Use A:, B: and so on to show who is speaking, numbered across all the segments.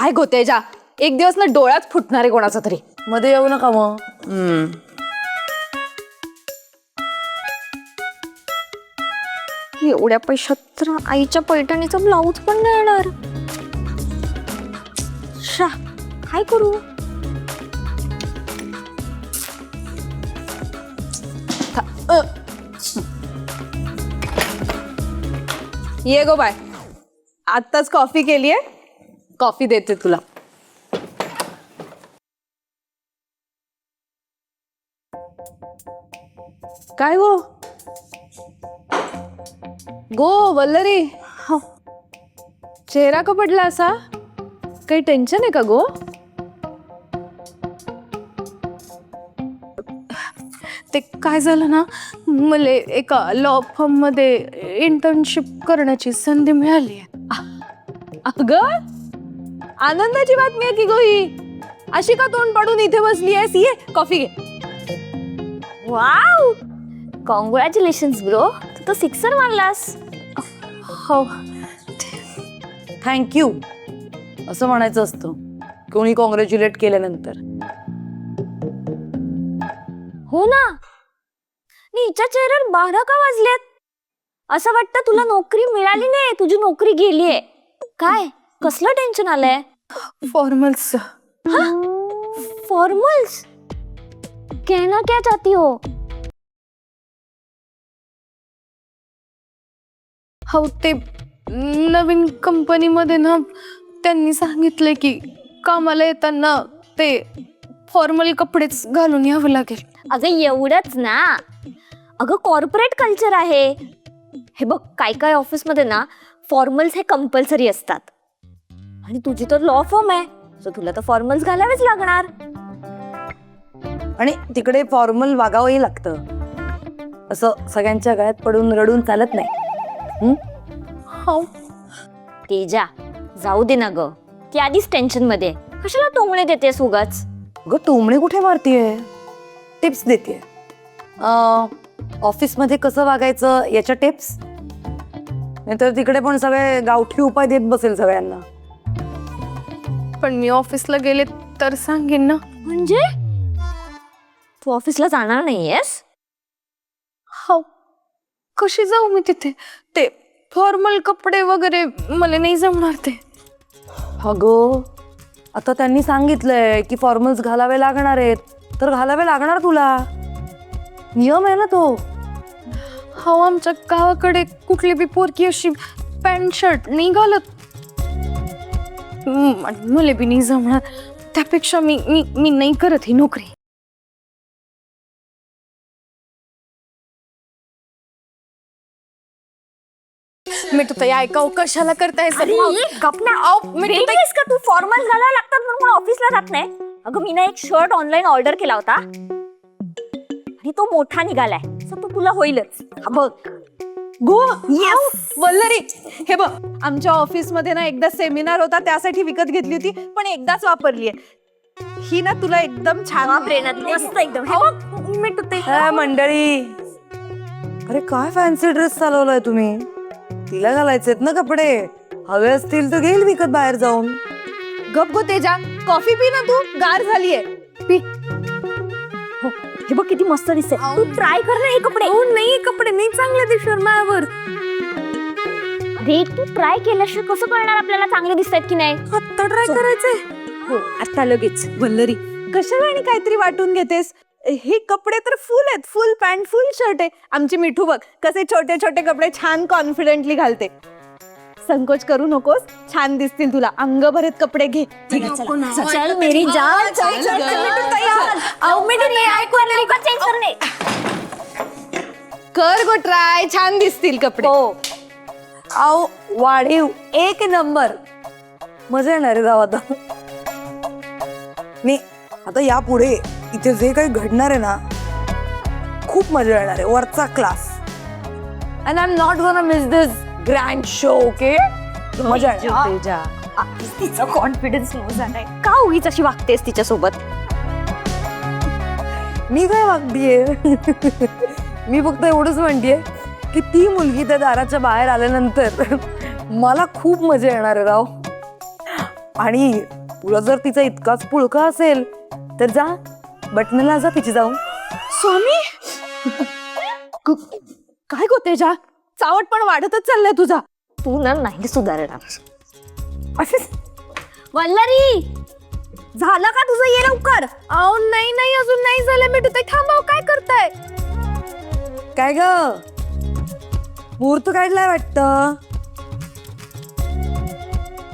A: काय गोते जा, एक दिवस ना डोळ्यात फुटणार आहे कोणाचा तरी.
B: मध्ये येऊ नका मग.
C: एवढ्या पैशात तर आईच्या पैठणीचा ब्लाऊज पण नाही येणार. शा, काय करू?
A: ये गो बाय, आत्ताच कॉफी केलीये, कॉफी देते तुला. काय गो गो वल्लरी, चेहरा का पडला असा? काही टेन्शन आहे का गो? ते काय झालं ना, मला एका लॉ फर्म मध्ये इंटर्नशिप करण्याची संधी मिळाली. अगं आनंदाची बातमी आहे की गो ही. अशी का तोंड पाडून इथे बसली आहेस? ये कॉफी घे.
C: वाव, कॉंग्रॅच्युलेशन्स ब्रो, तू तर सिक्सर मारलास.
A: हो,
B: थँक्यू असं म्हणायचं असतं कोणी कॉंग्रॅच्युलेट केल्यानंतर.
C: हो ना, हिच्या चेहऱ्यावर 12 का वाजलेत? असं वाटतं तुला नोकरी मिळाली नाही, तुझी नोकरी गेलीये. काय कसलं टेन्शन आलंय?
A: फॉर्मल्स.
C: फॉर्मल्स? कहना क्या चाहती हो?
A: हो, ते नवीन कंपनीमध्ये ना त्यांनी सांगितले की कामाला येताना ते फॉर्मल कपडेच घालून यावं लागेल.
C: अगं एवढंच ना, अगं कॉर्पोरेट कल्चर आहे हे. बघ, काय काय ऑफिसमध्ये ना फॉर्मल्स हे कंपल्सरी असतात. आणि तुझी तर लॉ फर्म आहे, सो तुला तर फॉर्मल्स घालावेच लागणार.
B: आणि तिकडे फॉर्मल वागावंही लागतं. असं सगळ्यांच्या गळ्यात पडून रडून चालत नाही.
A: हो,
C: तेजा जाऊ दे ना ग, ती आधीच टेन्शन मध्ये, कशाला टोमणे देतेस उगाच?
B: ग टोमणे कुठे मारतीये, टिप्स देते. ऑफिस मध्ये कसं वागायचं याच्या टिप्स. नाहीतर तिकडे पण सगळे गावठी उपाय देत बसेल सगळ्यांना.
A: पण मी ऑफिसला गेले तर सांगेन ना.
C: म्हणजे तू ऑफिसला जाणार नाहीयेस?
A: हो, कशी जाऊ मी तिथे? ते फॉर्मल कपडे वगैरे मला नाही जमणार ते.
B: अगं आता त्यांनी सांगितलंय की फॉर्मल्स घालावे लागणार आहेत, तर घालावे लागणार तुला. नियम आहे ना तो.
A: हो, आमच्या गावाकडे कुठली बी पोरकी अशी पॅन्ट शर्ट नाही घालत. मला बी नाही जमणार. त्यापेक्षा मी मी मी नाही करत ही नोकरी. मी तर ऐकाव कशाला करताय सर?
C: का तू फॉर्मल घालायला लागतात म्हणून ऑफिसला जात नाही? अगं मी ना एक शर्ट ऑनलाईन ऑर्डर केला होता आणि तो मोठा निघालाय, सो तो तुला होईलच. हा बघ
A: गो. वल्लरी, हे बघ, आमच्या ऑफिस मध्ये ना एकदा सेमिनार होता, त्यासाठी विकत घेतली होती, पण एकदाच वापरली आहे ही ना. तुला एकदम छान
C: प्रेरणात मस्त एकदम.
A: हो, मी तुते
B: मंडळी, अरे काय फॅन्सी ड्रेस चालवलाय तुम्ही. तिला घालायचेत ना कपडे, हवे असतील तर घेईल विकत बाहेर जाऊन.
A: गप गो तेजा, कॉफी पी ना, तू गार झालीये, पी.
C: हो, हे बघ किती मस्त दिसते. तू ट्राय कर ना हे कपडे.
A: हो, नाही कपडे नाही चांगले दिसणार माझ्यावर.
C: अरे तू ट्राय केल्याशिवाय कसं कळणार आपल्याला चांगले दिसतात की नाही?
A: आता ट्राय करायचंय?
C: हो,
A: आता लगेच. वल्लरी, कशाला आणि काहीतरी वाटून घेतेस? हे कपडे तर फुल आहेत, फुल पॅन्ट, फुल शर्ट आहे. आमची मिठू बघ कसे छोटे छोटे कपडे छान कॉन्फिडेंटली घालते. संकोच करू नकोस, छान दिसतील तुला. अंगभरीत कपडे घे.
C: चल मेरी जान, चल चल
A: कर गो ट्राय, छान दिसतील कपडे.
C: हो,
B: आओ वाढीव एक नंबर. मजा येणार आहे जाऊ आता. मी आता यापुढे इथे जे काही घडणार आहे ना, खूप मजा येणार आहे. वरचा class. And I am not gonna miss this grand show. Okay, मजा येणार.
C: तिचा कॉन्फिडन्स लो झालाय. का उगीच अशी वागतेस तिच्यासोबत?
B: मी काय वागतीये? मी फक्त एवढंच म्हणतेय की ती मुलगी त्या दाराच्या बाहेर आल्यानंतर मला खूप मजा येणार आहे राव. आणि तुला जर तिचा इतकाच पुळका असेल तर जा बटनाला जा तिची जाऊन.
A: स्वामी काय गो तेजा, चावट पण वाढतच चाललाय तुझा.
C: तू ना नाही सुधारणार.
B: असेच
C: वल्लरी झालं का तुझं? ये लवकर.
A: अहो नाही नाही, अजून नाही झालं. मी ते थांबाव, काय करताय?
B: काय ग मुहूर्त काढलाय वाटतं.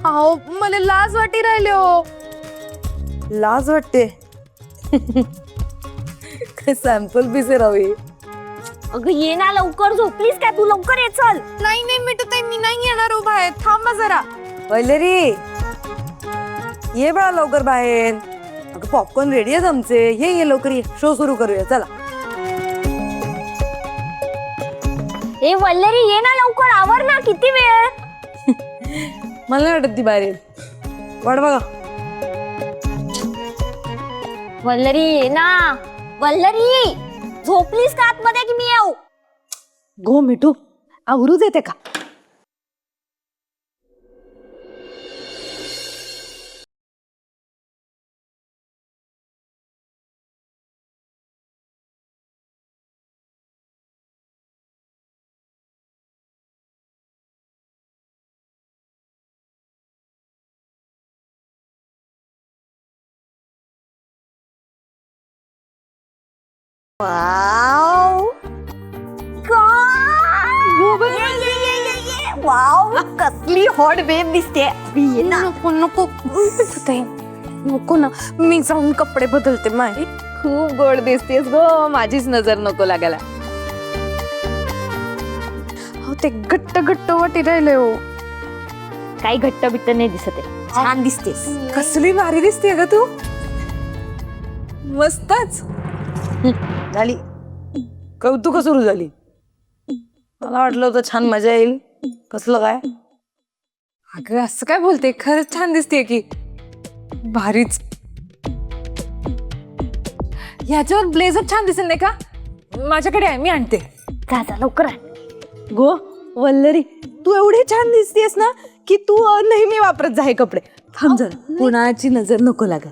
A: अहो मला लाज वाटी राहिले हो.
B: लाज वाटते. काय सॅम्पल पीस आहे रवी.
C: अगं ये ना लवकर, झोपलीस काय तू? लवकर ये चल.
A: नाही नाही मिठू मी नाही येणार हो बाहेर, थांबा जरा.
B: वल्लरी ये बाळा लवकर बाहेर. अगं पॉपकॉर्न रेडी आहेत आमचे. ये लवकर ये, शो सुरू करूया चला.
C: ए वल्लरी ये ना लवकर, आवर ना. किती वेळ?
B: मला नाही वाटत ती बाहेर येईल. वाट बघा.
C: वल्लरी ये ना. वल्लरी झोपलीस का आतमध्ये की मी येऊ?
A: गो मिठू, आवरूच येते का?
C: वाव वाव कसली हॉट वेव दिसते. ये ना.
A: नको नको मिठूताई, नको ना. मी जाऊन कपडे बदलते. माय खूप गोड दिसतेस गो, माझीच नजर नको लागायला. अहो ते घट्ट घट्ट वाटी राहिले हो.
C: काही घट्ट बिट्ट नाही दिसत आहे. छान दिसतेस.
B: कसली भारी दिसते ग तू. मस्तच झाली. कौतुक सुरू झाली. मला वाटलं होतं छान मजा येईल. कसलं काय.
A: अगं असं काय बोलते, खरंच छान दिसते की. भारीच. ह्याच्यावर ब्लेझर छान दिसेल नाही का? माझ्याकडे आहे, मी आणते.
C: जा जा लवकर आण.
A: गो वल्लरी, तू एवढी छान दिसतेस ना की तू नेहमी वापरत जा हे कपडे. थांब जरा, कुणाची नजर नको लागा.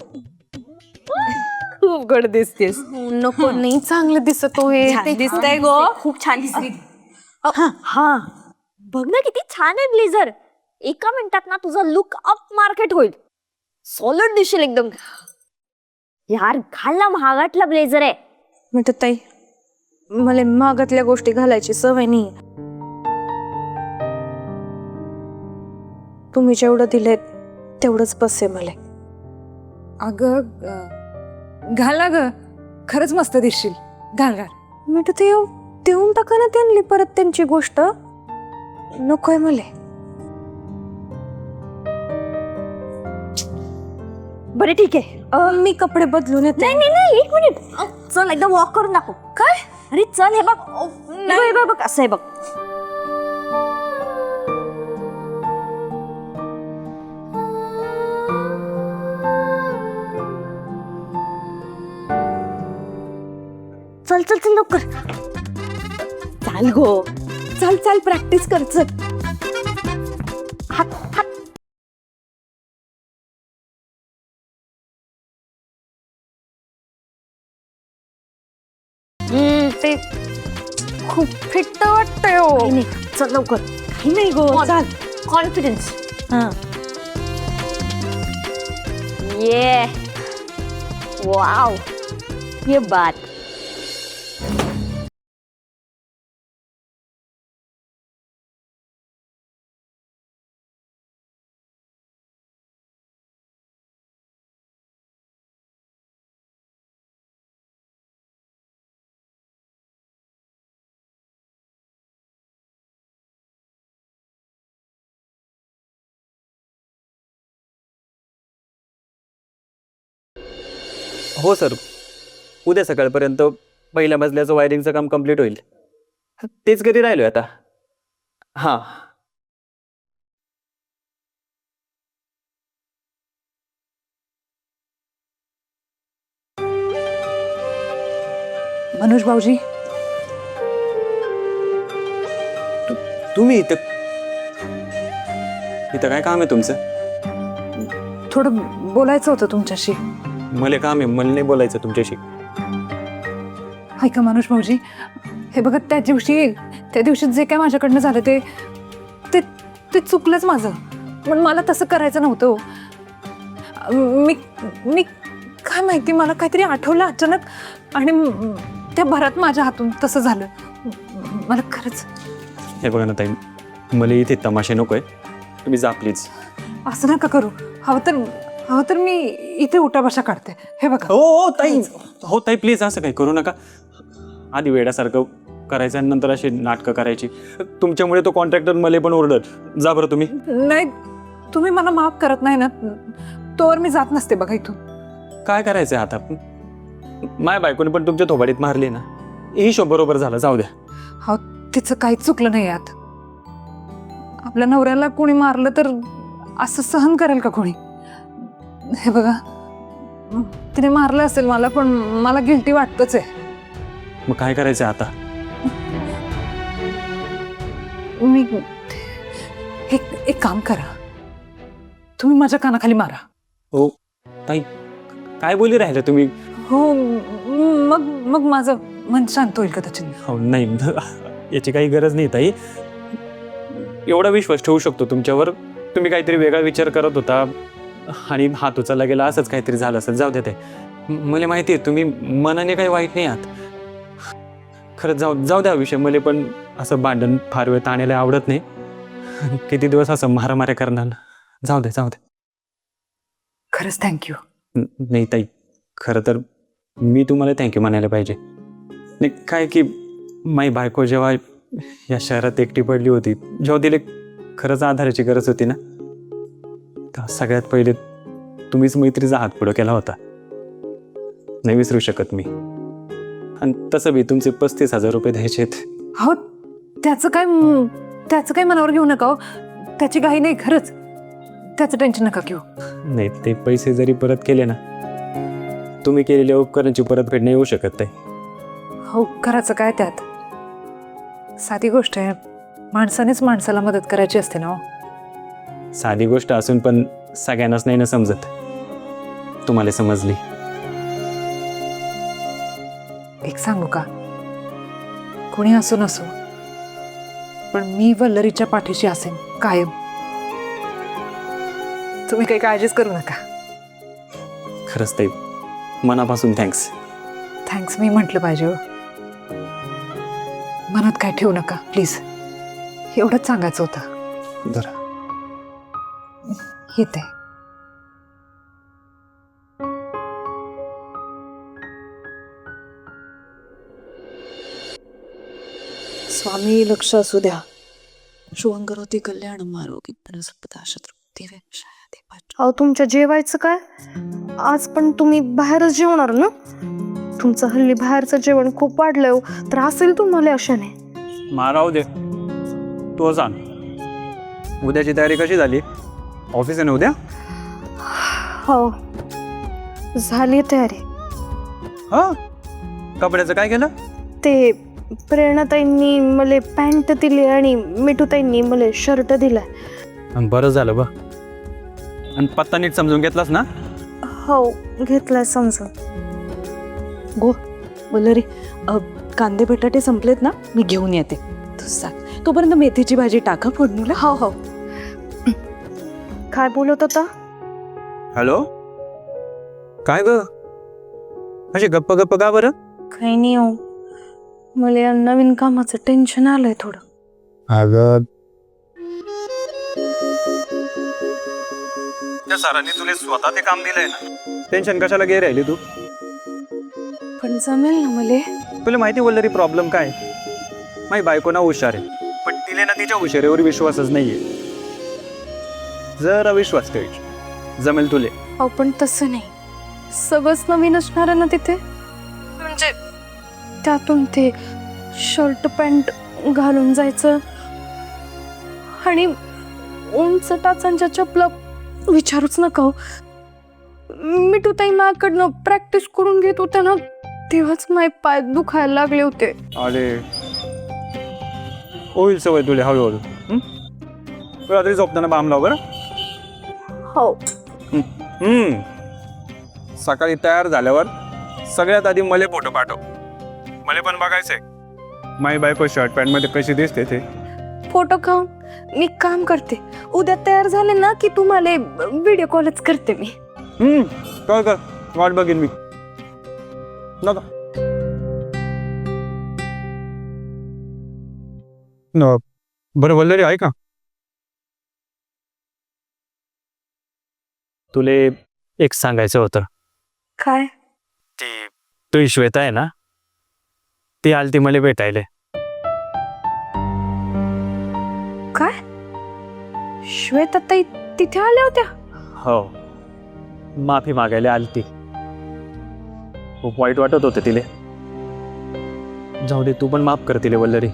A: खूप गोड दिसतेस. नको नाही, चांगलं दिसत हो हे.
C: छान
A: दिसतंय गो.
C: खूप छान दिसते. हा बघ ना किती छान आहे ब्लेझर. एका मिनिटात ना तुझा लुक अप मार्केट होईल. सॉलिड दिसेल एकदम. यार घाल ना, महागातला ब्लेझर आहे.
A: मिठूताई, मला महागातल्या गोष्टी घालायची सवय नाही. तुम्ही जेवढं दिले तेवढंच बस आहे मला.
B: अगं घाल ना ग, खरंच मस्त दिसशील. घाल घाल.
A: मिठूताई देऊन टाका ना त्यांनी परत त्यांची गोष्ट. नकोय मला.
C: बरं ठीक आहे.
A: मी कपडे बदलून येते.
C: नाही नाही नाही, एक मिनिट. चल एकदा वॉक करून दाखव. काय? अरे चल, हे बघ. हे बघ, बघ असं आहे बघ. चल चल चल लवकर.
A: चाल गो, चाल चाल, प्रॅक्टिस कर. चल.
C: हात हात.
A: ते खूप फिट्ट वाटतंय हो.
C: नाही, चल लवकर.
A: काही नाही गो, चाल.
C: कॉन्फिडन्स.
A: हा.
C: ये वाव, ये बात.
D: हो सर, उद्या सकाळपर्यंत पहिल्या मजल्याचं वायरिंगचं काम कंप्लीट होईल. तेच घरी राहिलोय आता. हां.
B: मनोज भाऊजी,
D: तुम्ही इथं इथं काय काम आहे तुमचं?
B: थोडं बोलायचं होतं तुमच्याशी.
D: मला काम आहे, मला नाही बोलायचं तुमच्याशी.
B: ऐका मनोज भाऊजी, हे बघा त्या दिवशी जे काय माझ्याकडनं झालं ते ते ते चुकलंच माझं. पण मला तसं करायचं नव्हतं हो. मी काय माहिती, मला काहीतरी आठवलं अचानक आणि त्या भरात माझ्या हातून तसं झालं. मला खरंच.
D: हे बघा ना ताई, मला इथे तमाशे नकोय, तुम्ही जा प्लीज.
B: असं नका करू. हवं तर मी इथे उठाबशा काढते. हे बघा.
D: हो ताई, हो ताई प्लीज असं काही करू नका. आधी वेड्यासारखं करायचं आणि नंतर अशी नाटकं करायची. तुमच्यामुळे तो कॉन्ट्रॅक्टर मला पण ओरडत. जा बरं तुम्ही.
B: नाही, तुम्ही मला माफ करत नाही ना, तोवर मी जात नसते बघा इथून.
D: काय करायचंय आता? माझ्या बायकोने पण तुमच्या थोबाडीत मारली ना, हिशोब बरोबर झाला, जाऊ द्या.
B: हो, तिचं काहीच चुकलं नाही यात. आपल्या नवऱ्याला कोणी मारलं तर असं सहन करेल का कोणी? हे बघा, तिने मारलं असेल मला, पण मला गिल्टी वाटतच आहे.
D: मग काय करायचंय आता?
B: मी एक काम करा, तुम्ही माझ्या कानाखाली मारा.
D: हो ताई, काय बोली राहिले तुम्ही?
B: हो, मग माझं मन शांत होईल कदाचित.
D: हो नाही, याची काही गरज नाही ताई. एवढा विश्वास ठेवू शकतो तुमच्यावर. तुम्ही काहीतरी वेगळा विचार करत होता आणि हात उचलला गेला, असंच काहीतरी झालं असेल. जाऊ दे ते. मला माहिती आहे तुम्ही मनाने काही वाईट नाही आहात. खरंच जाऊ द्या विषय. मला पण असं भांडण फार वेळ ताणायला आवडत नाही. किती दिवस असं मारामाऱ्या करणार. जाऊ दे.
B: खरंच थँक्यू.
D: नाही ताई, खरं तर मी तुम्हाला थँक्यू म्हणायला पाहिजे. नाही काय की माझी बायको जेव्हा या शहरात एकटी पडली होती, जेव्हा तिला खरंच आधाराची गरज होती ना, तर सगळ्यात पहिले तुम्हीच मैत्रीचा हात पुढं केला होता. नाही विसरू शकत मी. आणि तसं बी तुमचे 35,000 रुपये द्यायचे आहेत.
B: हो, त्याचं काय मनावर घेऊ नका हो. त्याची काही नाही, खरंच त्याचं टेन्शन नका घेऊ.
D: नाही, ते पैसे जरी परत केले ना, तुम्ही केलेल्या उपकरणाची परतफेड नाही होऊ शकत ताई.
B: हो, करायचं काय त्यात? साधी गोष्ट आहे. माणसानेच माणसाला मदत करायची असते ना हो.
D: साधी गोष्ट असून पण सगळ्यांनाच नाही ना समजत. तुम्हाला समजली.
B: एक सांगू का, कोणी असो नसो, पण मी वल्लरीच्या पाठीशी असेन कायम. तुम्ही काही काळजीच करू नका.
D: खरंच ताई, मनापासून थँक्स.
B: थँक्स मी म्हटलं पाहिजे हो. मनात काय ठेवू नका प्लीज, एवढंच सांगायचं होतं.
D: बरं.
B: येते.
E: स्वामी लक्ष असू द्या. शुभंकरोती कल्याणम आरोग्य सत्पदा शत्रुक्ती
A: अहो, तुमच्या जेवायचं काय? आज पण तुम्ही बाहेरच जेवणार ना? तुमचं हल्ली बाहेरचं जेवण खूप वाढलंय हो. तर असेल तुम्हाला अशाने.
D: माराव दे. तो सांग, उद्याची तयारी कशी झाली? ऑफिस आहे ना उद्या?
A: हो, झाली तयारी.
D: हा, कपड्याचं काय केलं?
A: ते प्रेरणाताईंनी मला पॅन्ट दिली आणि मिठूताईंनी मला शर्ट दिलाय.
D: बरं झालं बा. आणि पत्ता नीट समजून घेतलास ना?
A: हो, घेतलाय समजून.
E: गो वल्लरी, कांदे बटाटे संपलेत ना, मी घेऊन येते. तू सांग, तोपर्यंत मेथीची भाजी टाका फोडणीला.
A: हो. काय बोलत होता?
D: हॅलो, काय ग अशी गप्प का बरं?
A: काही नाही हो, मला या नवीन कामाचं टेन्शन आलंय थोडं.
D: अगं, त्या सरांनी तुला स्वतः ते काम दिलंय ना, टेन्शन कशाला घे राहिली तू?
A: पण जमेल ना मला?
D: तुला माहिती वल्लरी प्रॉब्लेम काय? माझी बायको ना हुशार आहे, पण तिला ना तिच्या हुशारीवर विश्वासच नाहीये. जरा विश्वास ठेवायची, जमेल तुले.
A: अहो, पण तसं नाही, सगळंच नवीन असणार आहे ना तिथे. म्हणजे त्यातून ते शर्ट पॅन्ट घालून जायचं आणि उंच टाचांच्या चपला विचारूच नका हो. मिठूताई माझ्याकडनं प्रॅक्टिस करून घेत होत्या ना, तेव्हाच माझे पाय दुखायला लागले होते.
D: अरे, होईल सवय तुले हळूहळू. रात्री झोपताना बाम लाव बरं.
A: हो.
D: सकाळी तयार झाल्यावर सगळ्यात आधी मला फोटो पाठव. मला पण बघायचंय माई बायको शर्ट पॅन्ट मध्ये कशी दिसते ते.
A: फोटो खाऊन मी काम करते. उद्या तयार झाले ना की तुम्हाला व्हिडिओ कॉलच करते मी.
D: कर वाट बघेन मी. नका बरं वल्लरी आहे का? तुले एक सांगायचं होतं.
A: काय?
D: ती तू श्वेता आहे ना, ती आलती मला भेटायला.
A: काय? श्वेता ताई तिथे आल्या होत्या?
D: हो, माफी मागायला आलती. खूप वाईट वाटत होतं तिले. जाऊ दे, तू पण माफ कर तिले वल्लरी.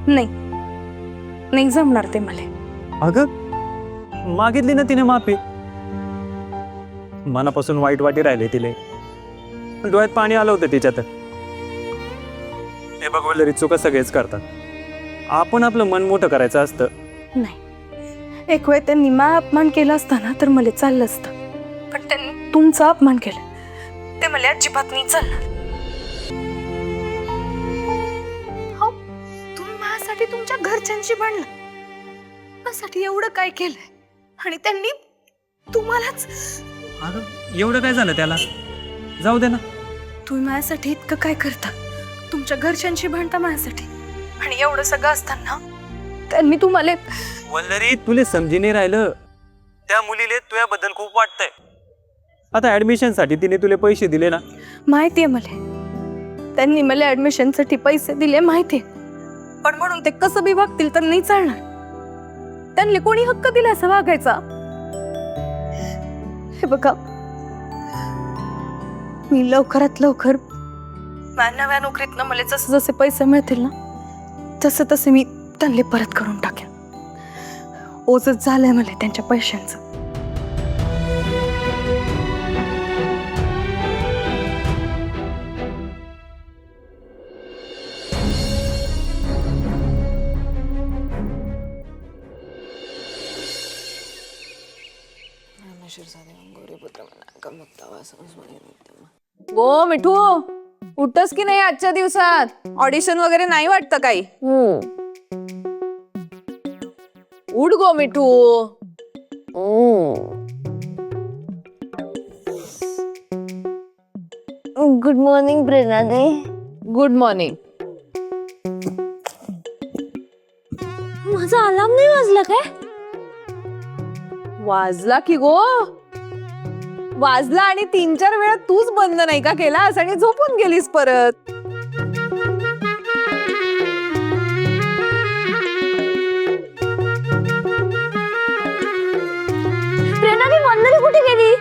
A: नाही जमणार ते मला.
D: अगं मागितली ना तिने माफी. मनापासून वाईट वाटी राहिले तिले. डोळ्यात पाणी आलं होतं तिच्यात. हे बघ वल्लरी, चुका सगळेच करतात. आपण आपलं मन मोठं करायचं असतं.
A: नाही, एक वेळ त्यांनी मा अपमान केला असता ना तर मला चाललं असतं. पण त्यांनी तुमचा अपमान केला, ते मला अजिबात नाही चालणार. हो, तुम्ही माझ्यासाठी तुमच्या घरच्यांशी भांडला, माझ्यासाठी एवढं काय केलंय आणि त्यांनी तुम्हालाच.
D: अगं एवढं काय झालं त्याला? जाऊ दे ना.
A: तुम्ही माझ्यासाठी इतकं काय करता, तुमच्या घरच्यांशी भांडता माझ्यासाठी, आणि एवढं सगळं असताना त्यांनी तुम्हाला.
D: वल्लरी, तुले समजी नाही राहिलं. त्या मुलीले तुझ्याबद्दल खूप वाटतंय. आता ऍडमिशन साठी तिने तुले पैसे दिले ना.
A: माहितीये मला, त्यांनी मला ऍडमिशनसाठी पैसे दिले माहितीये, पण म्हणून ते कसं बी वागतील तर नाही चालणार. त्यांनी कोणी हक्क दिला असं वागायचा? हे बघा, मी लवकरात लवकर माझ्या नव्या नोकरीतनं मला जसे जसे पैसे मिळतील ना तसे तसे मी त्यांना परत करून टाकेन. ओझच झालंय मला त्यांच्या पैशांचं.
E: गो मिठू, उठतस की नाही आजच्या दिवसात? ऑडिशन वगैरे नाही वाटतं काही? उठ गो मिठू.
C: गुड मॉर्निंग प्रेरणा दे.
E: Good morning.
C: माझा अलार्म नाही वाजला काय?
E: वाजला की गो, वाजला आणि 3-4 वेळा तूच बंद नाही का केलास आणि झोपून गेलीस परत.
C: प्रेरणा दी वंदनी कुठे गेली?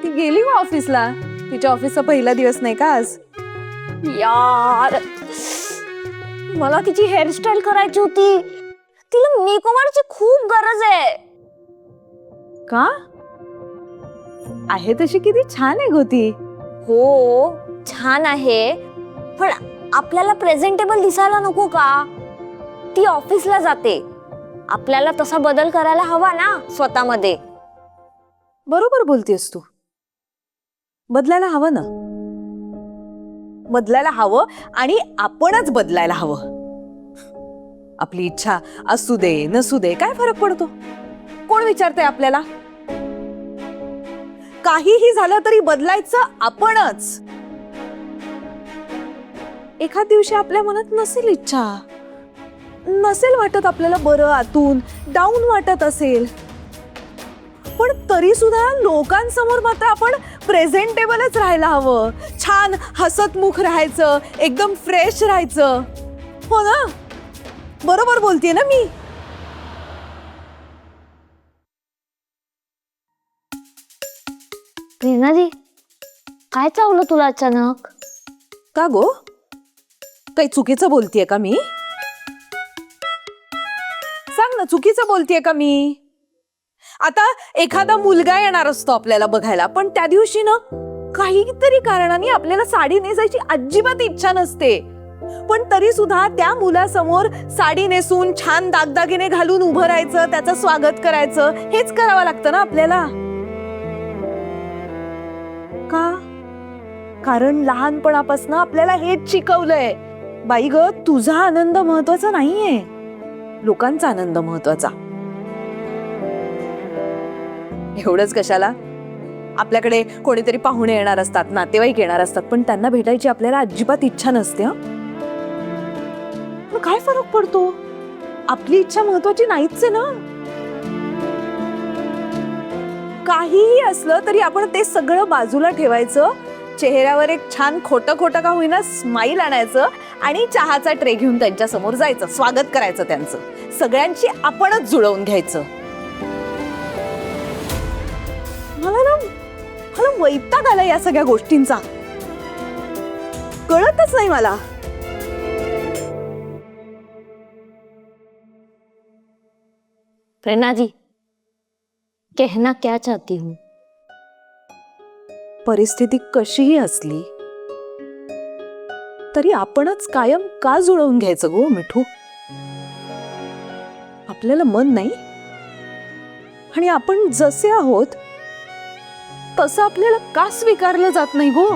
E: ती गेली मग ऑफिसला. तिच्या ऑफिसचा पहिला दिवस नाही का आज?
C: यार, मला तिची हेअरस्टाईल करायची होती. तिला मेकओव्हरची खूप गरज आहे.
E: का? आहे तशी किती छान आहे गोती.
C: हो, छान आहे, पण आपल्याला प्रेझेंटेबल दिसायला नको का? ती ऑफिसला जाते, आपल्याला तसा बदल करायला हवा ना स्वतःमध्ये.
E: बरोबर बोलतेस तू. बदलायला हवं ना. बदलायला हवं आणि आपणच बदलायला हवं. आपली इच्छा असू दे नसू दे काय फरक पडतो? कोण विचारतंय आपल्याला? काहीही झालं तरी बदलायचं आपणच. एखाद दिवशी आपल्या मनात नसेल इच्छा, नसेल वाटत आपल्याला बरं, आतून डाऊन वाटत असेल, पण तरी सुद्धा लोकांसमोर मात्र आपण प्रेझेंटेबलच राहायला हवं. छान हसतमुख राहायचं, एकदम फ्रेश राहायचं. हो ना? बरोबर बोलतेय ना मी?
C: प्रेरणा दी, काय चावलं तुला अचानक?
E: का गो? काही चुकीचं बोलतेय का मी? सांग ना, चुकीचं बोलतेय का मी? आता एखादा मुलगा येणार असतो आपल्याला बघायला, पण त्या दिवशी ना काहीतरी कारणाने आपल्याला साडी नेसायची अजिबात इच्छा नसते, पण तरी सुद्धा त्या मुलासमोर साडी नेसून छान दागदागिने घालून उभं राहायचं, त्याचं स्वागत करायचं, हेच करावं लागतं ना आपल्याला. का? कारण लहानपणापासून आपल्याला हेच शिकवलंय, बाई ग, तुझा आनंद महत्वाचा नाहीये, लोकांचा आनंद महत्वाचा. एवढंच कशाला, आपल्याकडे कोणीतरी पाहुणे येणार असतात, नातेवाईक येणार असतात, पण त्यांना भेटायची आपल्याला अजिबात इच्छा नसते. पण काय फरक पडतो, आपली इच्छा महत्वाची नाहीच आहे ना. काहीही असलं तरी आपण ते सगळं बाजूला ठेवायचं, चेहऱ्यावर एक छान खोटं खोटं का होईना स्माईल आणायचं आणि चहाचा ट्रे घेऊन त्यांच्या समोर जायचं, स्वागत करायचं त्यांचं, सगळ्यांची आपणच जुळवून घ्यायचं. मला वैताग आला या सगळ्या गोष्टींचा, कळतच नाही मला.
C: प्रेरणा जी, कहना क्या चाहती हूँ?
E: परिस्थिती कशीही असली तरी आपणच कायम का जुळवून घ्यायचं गो मिठू? आपल्याला मन नाही आणि आपण जसे आहोत तसं आपल्याला का स्वीकारलं जात नाही गो?